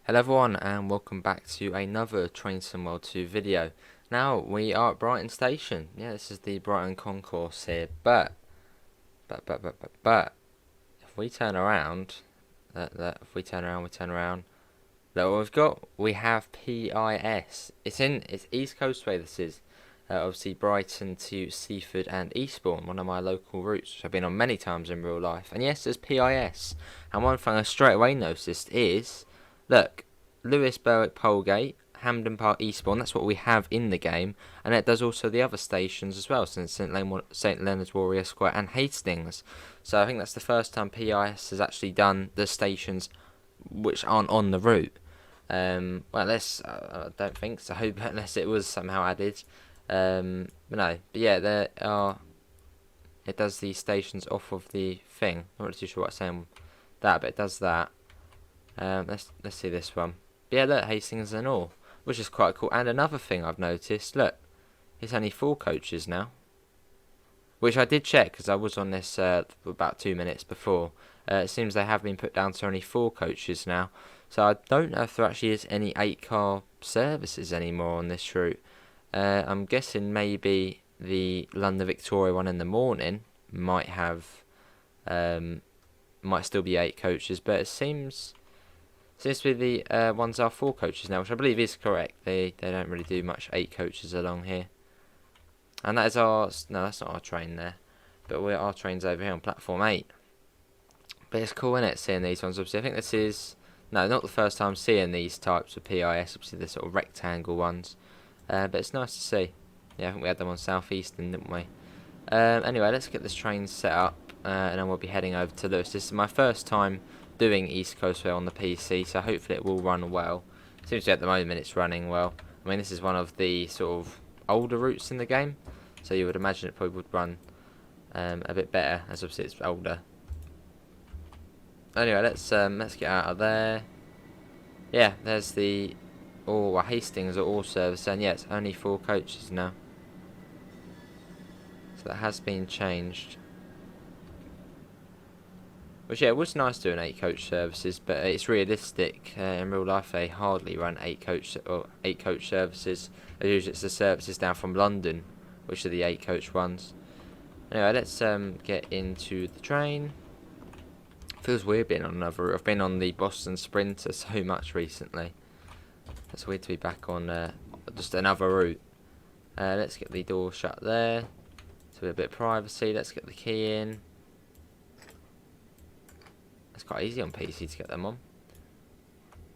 Hello everyone and welcome back to another Train Sim World 2 video. Now we are at Brighton Station. Yeah, this is the Brighton concourse here, but if we turn around, if we turn around, look what we've got. We have PIS. It's East Coastway. This is obviously Brighton to Seaford and Eastbourne, one of my local routes, which I've been on many times in real life. And yes, there's PIS. And one thing I straight away noticed is, look, Lewis, Berwick, Polegate, Hampden Park, Eastbourne. That's what we have in the game, and it does also the other stations as well, since St Leonard's Warrior Square and Hastings. So I think that's the first time PIS has actually done the stations which aren't on the route. Well, unless I don't think so, but unless it was somehow added. No, but yeah, there are. It does the stations off of the thing. I'm not really too sure what I'm saying that, but it does that. Let's see this one. But yeah, look, Hastings and all, which is quite cool. And another thing I've noticed, look, it's only 4 coaches now, which I did check because I was on this for about 2 minutes before. It seems they have been put down to only 4 coaches now. So I don't know if there actually is any 8-car services anymore on this route. I'm guessing maybe the London Victoria one in the morning might have, might still be 8 coaches, but it seems to be the ones are 4 coaches now, which I believe is correct. They don't really do much 8 coaches along here. And that is our, no, that's not our train there, but our train's over here on platform 8. But it's cool, isn't it, seeing these ones? Obviously, I think this is, no, not the first time seeing these types of PIS, obviously the sort of rectangle ones. But it's nice to see. Yeah, I think we had them on South Eastern, didn't we? Anyway, let's get this train set up, and then we'll be heading over to Lewis. This is my first time doing East Coastway on the PC, so hopefully it will run well. Seems to be at the moment it's running well. I mean, this is one of the sort of older routes in the game, so you would imagine it probably would run a bit better, as obviously it's older. Anyway, let's get out of there. Yeah, there's the Hastings are all service, and yeah, it's only 4 coaches now. So that has been changed. Which, yeah, it was nice doing 8 coach services, but it's realistic. In real life, they hardly run 8 coach services. Usually, it's the services down from London, which are the 8 coach ones. Anyway, let's get into the train. Feels weird being on another route. I've been on the Boston Sprinter so much recently. It's weird to be back on just another route. Let's get the door shut there. So a bit of privacy. Let's get the key in. It's quite easy on PC to get them on.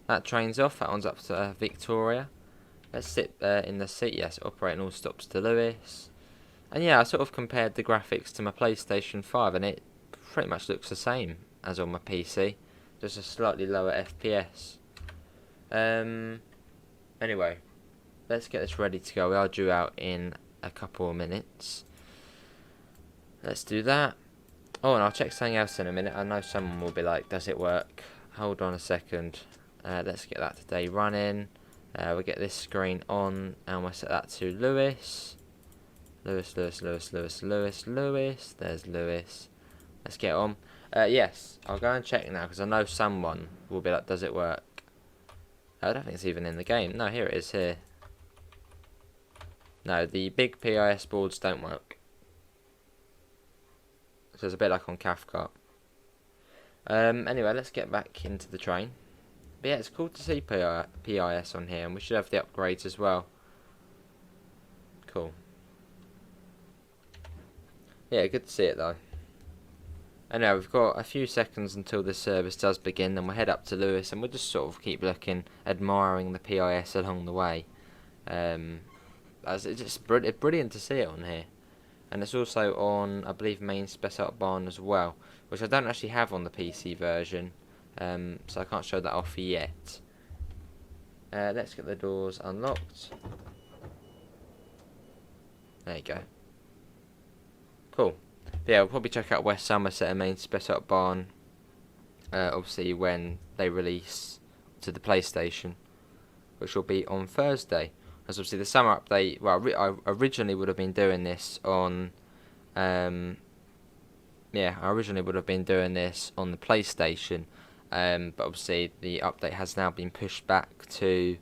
That train's off. That one's up to Victoria. Let's sit in the seat. Yes, operating all stops to Lewis. And yeah, I sort of compared the graphics to my PlayStation 5, and it pretty much looks the same as on my PC. Just a slightly lower FPS. Anyway, let's get this ready to go. We are due out in a couple of minutes. Let's do that. Oh, and I'll check something else in a minute. I know someone will be like, does it work? Hold on a second. Let's get that today running. We'll get this screen on, and we'll set that to Lewis. Lewis. There's Lewis. Let's get on. Yes, I'll go and check now, because I know someone will be like, does it work? I don't think it's even in the game. No, here it is, here. No, the big PIS boards don't work. So it's a bit like on Cathcart. Anyway, let's get back into the train. But yeah, it's cool to see PIS on here, and we should have the upgrades as well. Cool. Yeah, good to see it though. Anyway, we've got a few seconds until the service does begin, then we'll head up to Lewis, and we'll just sort of keep looking, admiring the PIS along the way. As it's just brilliant to see it on here. And it's also on, I believe, main spec up barn as well, which I don't actually have on the PC version, so I can't show that off yet. Let's get the doors unlocked. There you go. Cool. But yeah, we'll probably check out West Somerset and main spec up barn, obviously when they release to the PlayStation, which will be on Thursday. As obviously the summer update, well, I originally would have been doing this on, yeah, I originally would have been doing this on the PlayStation, but obviously the update has now been pushed back to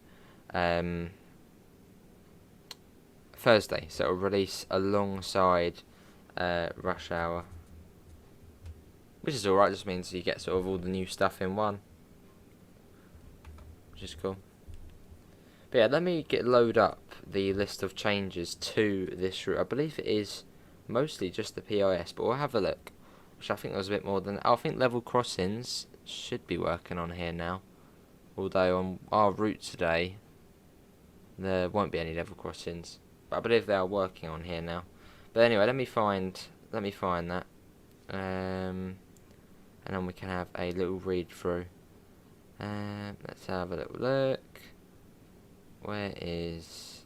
Thursday, so it'll release alongside Rush Hour, which is alright. Just means you get sort of all the new stuff in one, which is cool. But yeah, let me load up the list of changes to this route. I believe it is mostly just the PIS, but we'll have a look. Which I think was a bit more than... I think level crossings should be working on here now. Although on our route today, there won't be any level crossings. But I believe they are working on here now. But anyway, let me find that. And then we can have a little read through. Let's have a little look. Where is...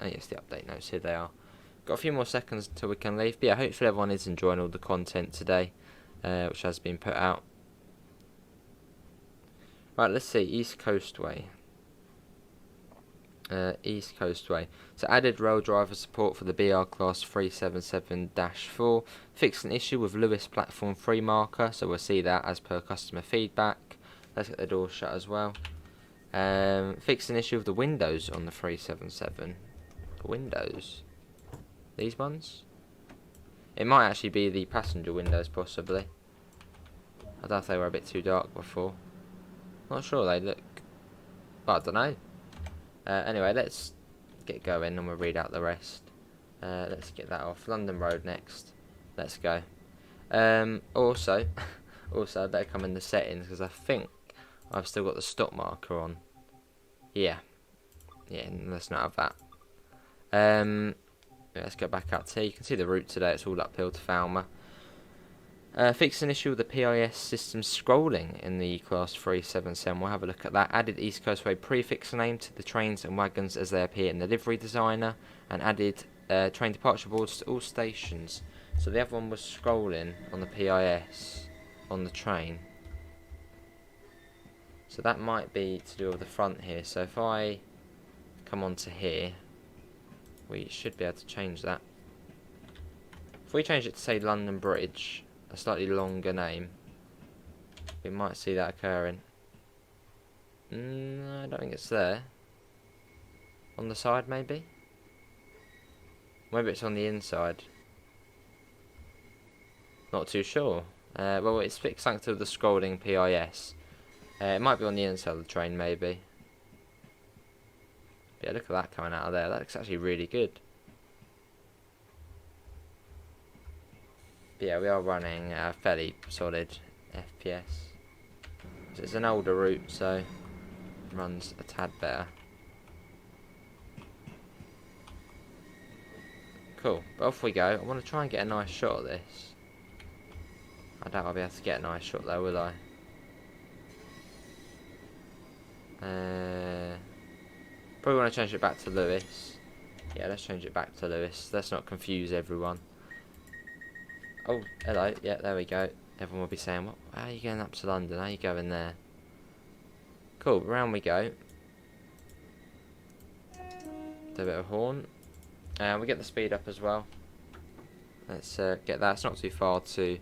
oh yes, the update notes, here they are. Got a few more seconds until we can leave. But yeah, hopefully everyone is enjoying all the content today, which has been put out. Right, let's see, East Coastway. East Coastway. So added rail driver support for the BR class 377-4. Fixed an issue with Lewis platform 3 marker, so we'll see that as per customer feedback. Let's get the door shut as well. Fixed an issue with the windows on the 377. The windows? These ones? It might actually be the passenger windows, possibly. I don't know if they were a bit too dark before. Not sure, they look... well, I don't know. Anyway, let's get going and we'll read out the rest. Let's get that off. London Road next. Let's go. Also, I better come in the settings because I think I've still got the stop marker on. Yeah, let's not have that. Let's go back up here. You can see the route today. It's all uphill to Falmer. Fixed an issue with the PIS system scrolling in the Class 377. We'll have a look at that. Added East Coastway prefix name to the trains and wagons as they appear in the livery designer. And added train departure boards to all stations. So the other one was scrolling on the PIS on the train. So that might be to do with the front here. So if I come onto here, we should be able to change that. If we change it to say London Bridge, a slightly longer name, we might see that occurring. No, I don't think it's there. On the side, maybe? Maybe it's on the inside. Not too sure. Well, it's fixed thanks to the scrolling PIS. It might be on the inside of the train, maybe. But yeah, look at that coming out of there. That looks actually really good. But yeah, we are running a fairly solid FPS. It's an older route, so it runs a tad better. Cool, but off we go. I want to try and get a nice shot of this. I doubt I'll be able to get a nice shot though, will I? Probably want to change it back to Lewis. Yeah, let's change it back to Lewis. Let's not confuse everyone. Oh, hello. Yeah, there we go. Everyone will be saying, "What? How are you going up to London? How are you going there?" Cool, round we go. Do a bit of horn. We get the speed up as well. Let's get that. It's not too far to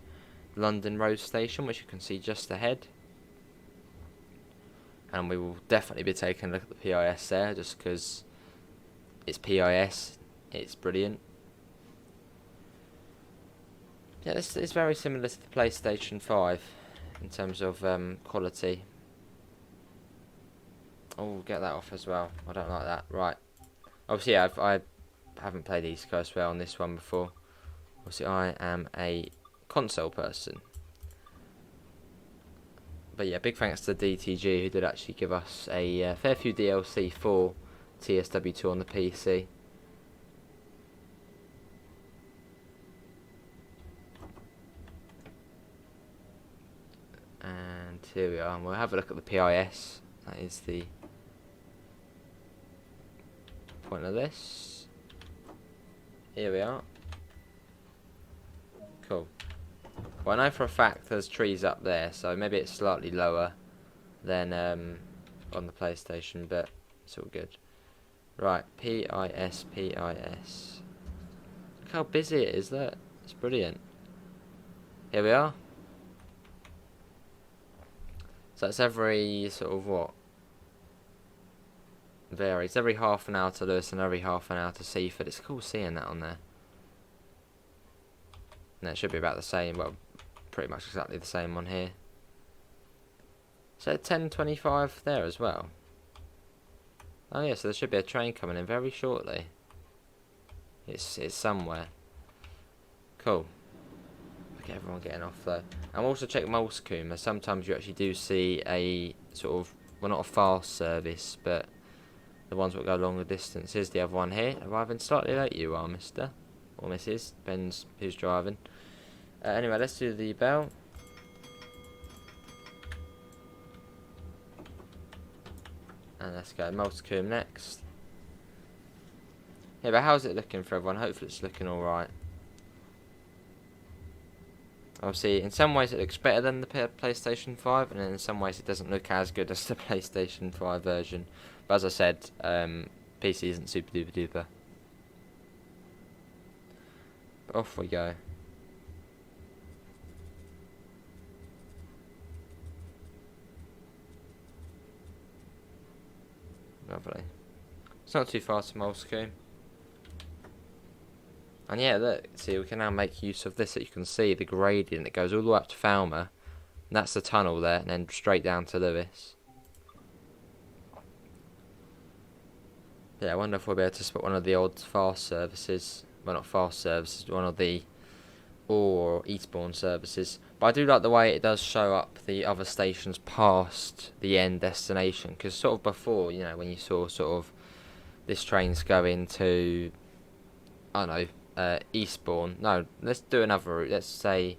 London Road Station, which you can see just ahead. And we will definitely be taking a look at the PIS there, just because it's PIS. It's brilliant. Yeah, this is very similar to the PlayStation 5 in terms of quality. Oh, get that off as well. I don't like that. Right. Obviously, yeah, I haven't played East Coastway on this one before. Obviously, I am a console person. But yeah, big thanks to DTG who did actually give us a fair few DLC for TSW2 on the PC. And here we are, and we'll have a look at the PIS. That is the point of this. Here we are. Cool. Well, I know for a fact there's trees up there, so maybe it's slightly lower than on the PlayStation, but it's all good. Right, PIS. Look how busy it is, look. It's brilliant. Here we are. So it's every sort of what? Varies. Every half an hour to Lewis and every half an hour to Seaford. It's cool seeing that on there. And it should be about the same. Well, pretty much exactly the same on here. So 10:25 there as well. Oh yeah, so there should be a train coming in very shortly. It's somewhere. Cool. Look at everyone getting off though. And we'll also check Moulsecoomb, as sometimes you actually do see a sort of, well, not a fast service, but the ones that go longer distances. The other one here, arriving slightly late you are, mister. Or Mrs. Depends who's driving. Anyway, let's do the bell. And let's go Moulsecoomb next. Yeah, but how's it looking for everyone? Hopefully it's looking alright. Obviously, in some ways it looks better than the PlayStation 5, and in some ways it doesn't look as good as the PlayStation 5 version. But as I said, PC isn't super duper duper. But off we go. Lovely. It's not too far to Moulsecoomb. And yeah, look, see, we can now make use of this. So you can see the gradient that goes all the way up to Falmer. And that's the tunnel there, and then straight down to Lewis. Yeah, I wonder if we'll be able to spot one of the odd fast services. Well, not fast services, one of the or Eastbourne services. But I do like the way it does show up the other stations past the end destination. Because sort of before, you know, when you saw sort of this train's going to, I don't know, Eastbourne. No, let's do another route. Let's say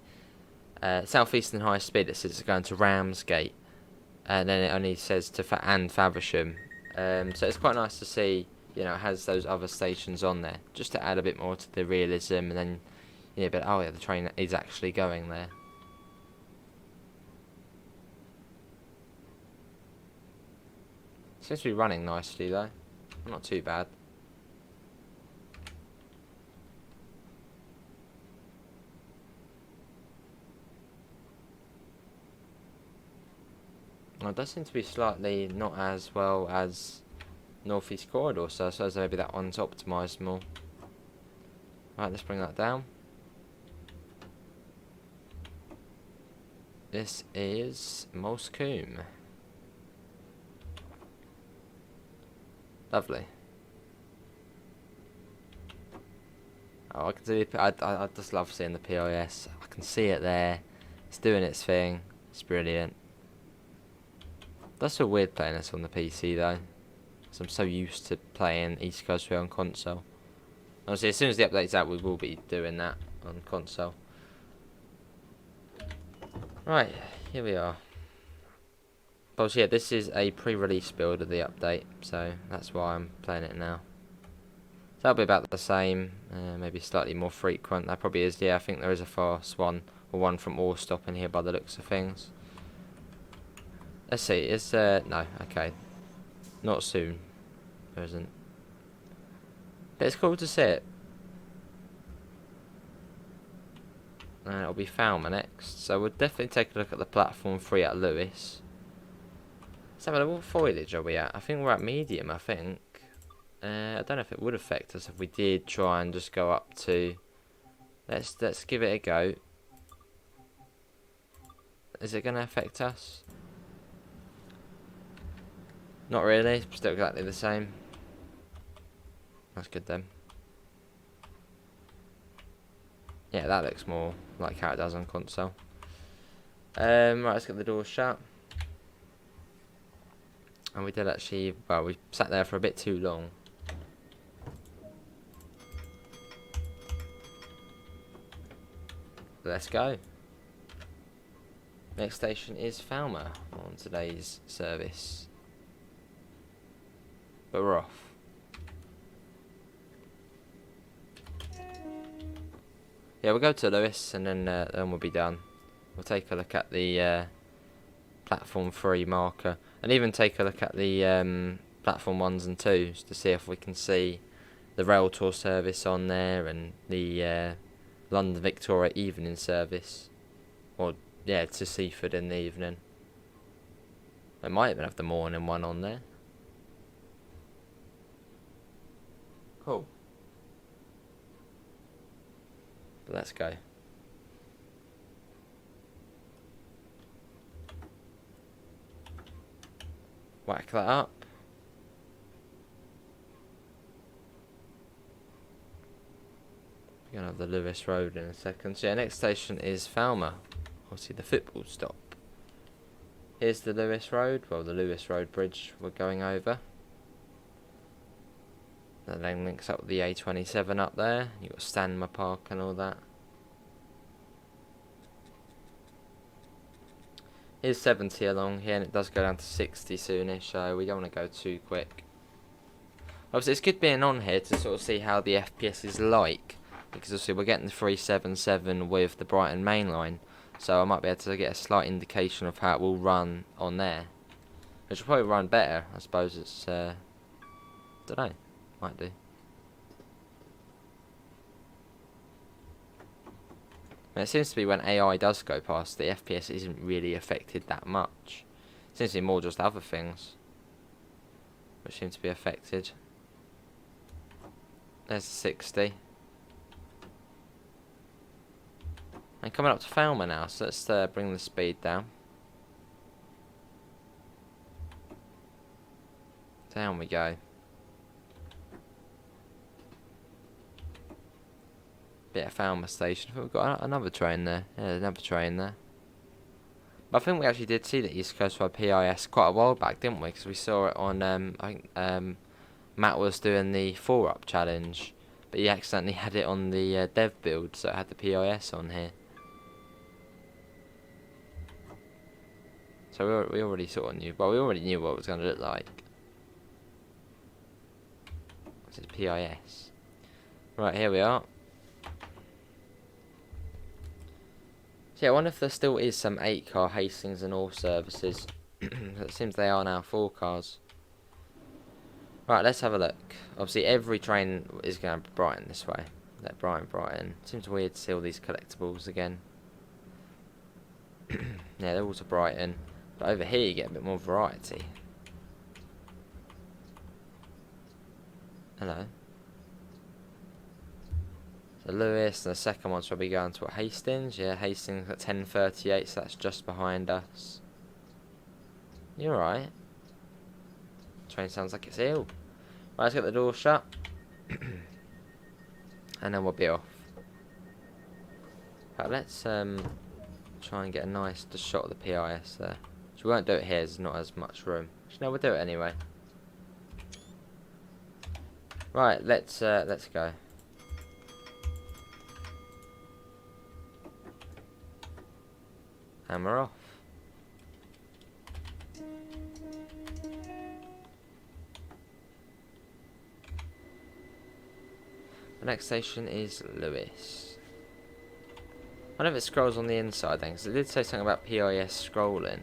South Eastern High Speed. It says it's going to Ramsgate, and then it only says to Faversham. So it's quite nice to see, you know, it has those other stations on there, just to add a bit more to the realism. And then, yeah, but oh yeah, the train is actually going there. Seems to be running nicely though, not too bad. Well, it does seem to be slightly not as well as North East Corridor, so I suppose maybe that one's optimised more. Right, let's bring that down. This is Moulsecoomb. Lovely. Oh, I can see. I just love seeing the PIS. I can see it there. It's doing its thing. It's brilliant. That's so weird playing this on the PC though, because I'm so used to playing East Coastway on console. Obviously, as soon as the update's out, we will be doing that on console. Right, here we are. But yeah, this is a pre-release build of the update, so that's why I'm playing it now. So that'll be about the same, maybe slightly more frequent. That probably is, yeah, I think there is a fast one, or one from Orstop in here by the looks of things. Let's see, is no, okay. Not soon. There isn't. But it's cool to see it. And it'll be Falmer next. So we'll definitely take a look at the platform 3 at Lewis. So what foliage are we at? I think we're at medium, I think. I don't know if it would affect us if we did try and just go up to... Let's give it a go. Is it going to affect us? Not really, still exactly the same. That's good then. Yeah, that looks more like how it does on console. Right, let's get the door shut. And we did actually, well, we sat there for a bit too long. Let's go. Next station is Falmer on today's service. But we're off. Yeah, we'll go to Lewis and then we'll be done. We'll take a look at the platform 3 marker, and even take a look at the platform 1s and 2s to see if we can see the rail tour service on there and the London Victoria evening service, or yeah, to Seaford in the evening. They might even have the morning one on there. Cool. But let's go. Whack that up. We're going to have the Lewis Road in a second. So yeah, next station is Falmer. Obviously the football stop. Here's the Lewis Road. Well, the Lewis Road bridge we're going over. That then links up with the A27 up there. You've got Stanmer Park and all that. Here's 70 along here, and it does go down to 60 soonish, so we don't want to go too quick. Obviously, it's good being on here to sort of see how the FPS is like, because obviously we're getting the 377 with the Brighton main line, so I might be able to get a slight indication of how it will run on there. Which will probably run better, I suppose. It's don't know, might do. And it seems to be when AI does go past, the FPS isn't really affected that much. It seems to be more just other things which seem to be affected. There's the 60. And coming up to Falmer now, so let's bring the speed down. Down we go. Bit of Falmer station. I think we've got another train there. Yeah, another train there. But I think we actually did see the East Coastway PIS quite a while back, didn't we? Because we saw it on, I think Matt was doing the 4-up challenge, but he accidentally had it on the dev build, so it had the PIS on here. So we already sort of knew. Well, we already knew what it was going to look like. This is PIS. Right, here we are. So yeah, I wonder if there still is some 8-car Hastings and all services. It seems they are now 4 cars. Right, let's have a look. Obviously, every train is going to Brighton this way. That Brighton. Seems weird to see all these collectibles again. Yeah, they're all to Brighton. But over here, you get a bit more variety. Hello. So Lewis, and the second one's probably going to Hastings. Yeah, Hastings at 10:38, so that's just behind us. You're right. Train sounds like it's ill. Right, let's get the door shut. And then we'll be off. Right, let's try and get a nice shot of the PIS there. So we won't do it here, there's not as much room. No, we'll do it anyway. Right, let's go. And we're off. The next station is Lewis. I wonder if it scrolls on the inside then, because it did say something about PIS scrolling.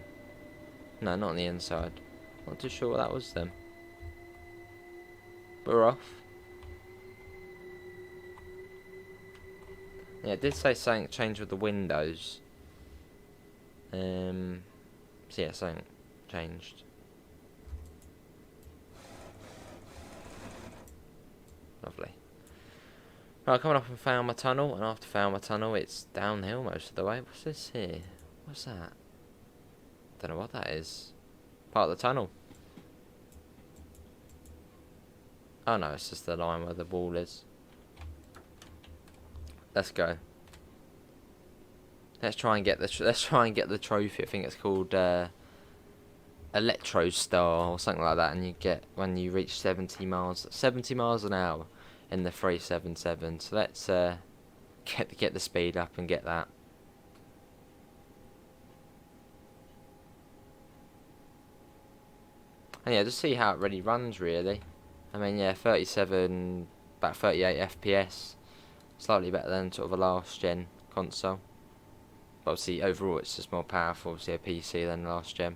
No, not on the inside. Not too sure what that was then. But we're off. Yeah, it did say something changed with the windows. So yeah, something changed. Lovely. Right, coming up from Falmer Tunnel, and after Falmer Tunnel, it's downhill most of the way. What's this here? What's that? Don't know what that is. Part of the tunnel. Oh no, it's just the line where the wall is. Let's go. Let's try and get the trophy. I think it's called Electro Star or something like that, and you get when you reach 70 miles an hour in the 377. So let's get the speed up and get that. And yeah, just see how it really runs really. I mean, yeah, 37, about 38 FPS, slightly better than sort of a last gen console. But obviously, overall, it's just more powerful, obviously, a PC than last gen.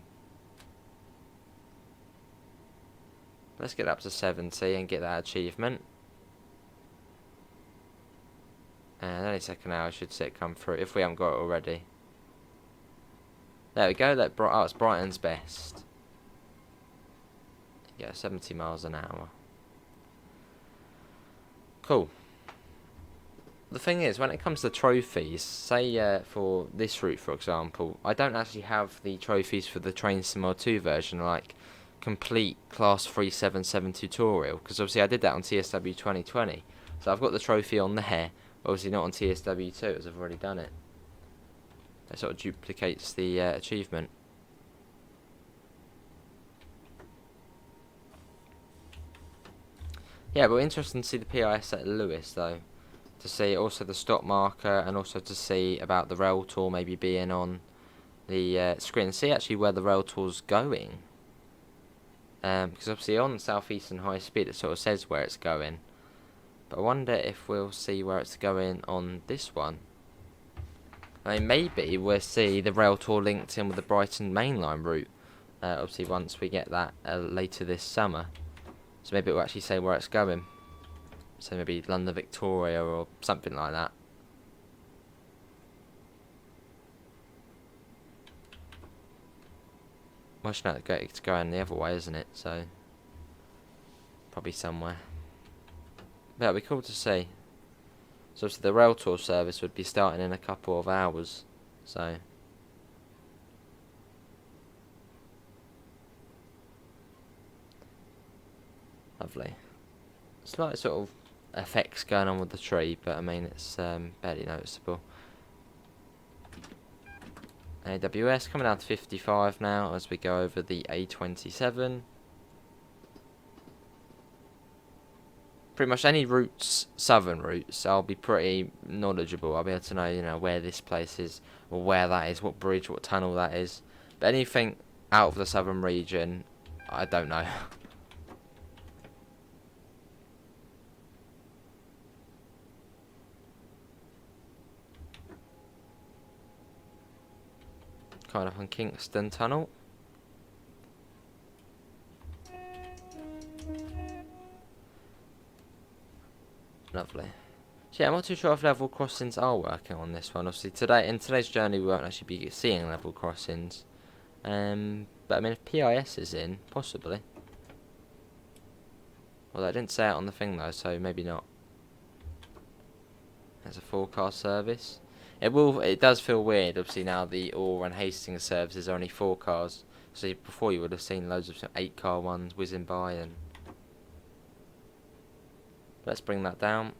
Let's get up to 70 and get that achievement. And any second now, I should see it come through, if we haven't got it already. There we go, oh, it's Brighton's best. Yeah, 70 miles an hour. Cool. The thing is, when it comes to trophies, say for this route, for example, I don't actually have the trophies for the Train Sim 2 version, like complete Class 377 tutorial, because obviously I did that on TSW 2020. So I've got the trophy on there, obviously not on TSW 2, as I've already done it. It sort of duplicates the achievement. Yeah, but interesting to see the PIS at Lewis, though. To see also the stop marker, and also to see about the rail tour maybe being on the screen. See actually where the rail tour's going. Because obviously on Southeastern High Speed it sort of says where it's going. But I wonder if we'll see where it's going on this one. I mean, maybe we'll see the rail tour linked in with the Brighton mainline route. Obviously once we get that later this summer. So maybe it will actually say where it's going. So maybe London Victoria or something like that. Well, it's going the other way, isn't it? So probably somewhere. But it'll be cool to see. So obviously the rail tour service would be starting in a couple of hours. So lovely. Slight sort of effects going on with the tree, but I mean it's barely noticeable. AWS coming down to 55 now as we go over the A27. Pretty much any routes, southern routes, I'll be pretty knowledgeable. I'll be able to know, you know, where this place is, or where that is, what bridge, what tunnel that is. But anything out of the southern region, I don't know. Kind of on Kingston Tunnel. Lovely. So yeah, I'm not too sure if level crossings are working on this one. Obviously in today's journey we won't actually be seeing level crossings. But I mean if PIS is in, possibly. Well, I didn't say it on the thing though, so maybe not. There's a 4-car service. It does feel weird, obviously now the Orr and Hastings services are only 4 cars. So before you would have seen loads of 8-car ones whizzing by. And let's bring that down.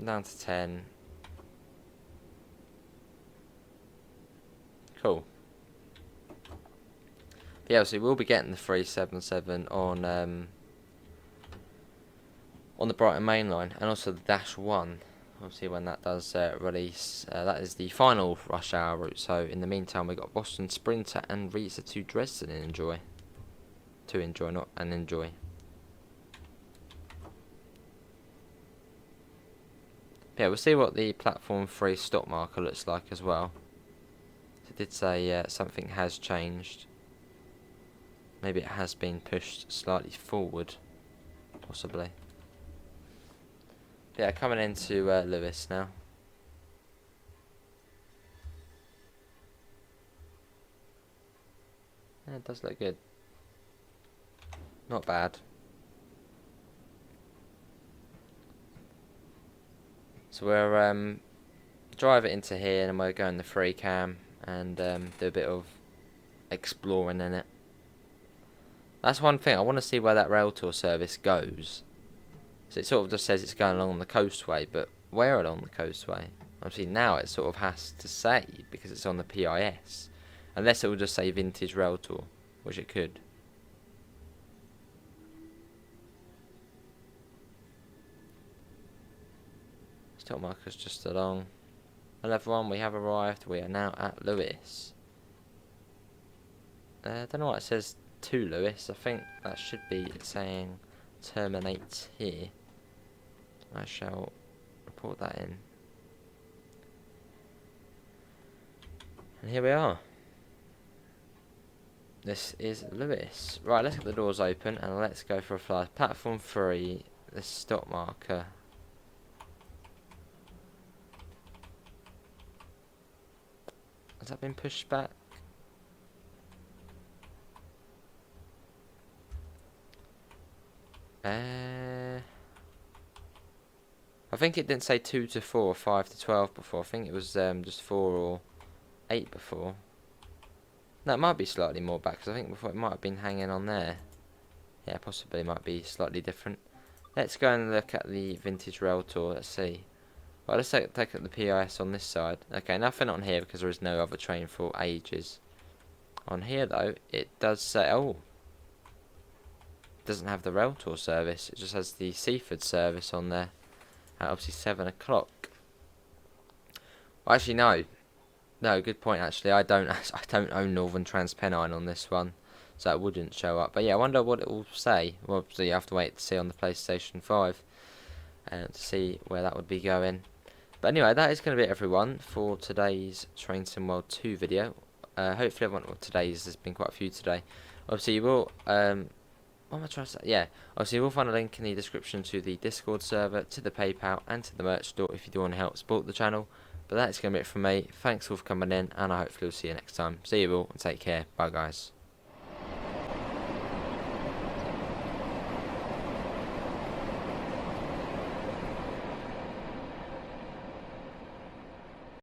Down to 10. Cool. But yeah, so we'll be getting the 377 on the Brighton main line, and also the Dash 1. Obviously when that does release, that is the final rush hour route. So in the meantime we've got Boston Sprinter and Riesa to Dresden and enjoy. To enjoy, not and enjoy. Yeah, we'll see what the platform 3 stop marker looks like as well. So it did say something has changed. Maybe it has been pushed slightly forward, possibly. Yeah, coming into Lewis now. Yeah, it does look good. Not bad. So we're drive it into here, and we're going the 3 cam and do a bit of exploring in it. That's one thing, I want to see where that rail tour service goes. So it sort of just says it's going along the coastway, but where along the coastway? Obviously now it sort of has to say, because it's on the PIS. Unless it will just say vintage rail tour, which it could. Stop markers just along. And everyone, we have arrived. We are now at Lewis. I don't know what it says to Lewis. I think that should be saying terminate here. I shall report that in. And here we are. This is Lewis. Right, let's get the doors open and let's go for a fly. Platform 3, the stop marker. Has that been pushed back? I think it didn't say 2 to 4 or 5 to 12 before. I think it was just 4 or 8 before. No, it might be slightly more back, because I think before it might have been hanging on there. Yeah, possibly it might be slightly different. Let's go and look at the vintage rail tour. Let's see. Well, let's take at the PIS on this side. Okay, nothing on here because there is no other train for ages. On here though, it does say, oh, it doesn't have the rail tour service. It just has the Seaford service on there at obviously 7 o'clock. Well, actually, no. No, good point. Actually, I don't own Northern Transpennine on this one, so it wouldn't show up. But yeah, I wonder what it will say. Well, obviously you have to wait to see on the PlayStation 5 and to see where that would be going. But anyway, that is going to be it, everyone, for today's Train Sim World 2 video. Hopefully everyone, well, there's been quite a few today. Obviously you will, what am I trying to say? Yeah, obviously you will find a link in the description to the Discord server, to the PayPal, and to the merch store if you do want to help support the channel. But that's going to be it from me. Thanks all for coming in, and I hopefully will see you next time. See you all, and take care. Bye, guys.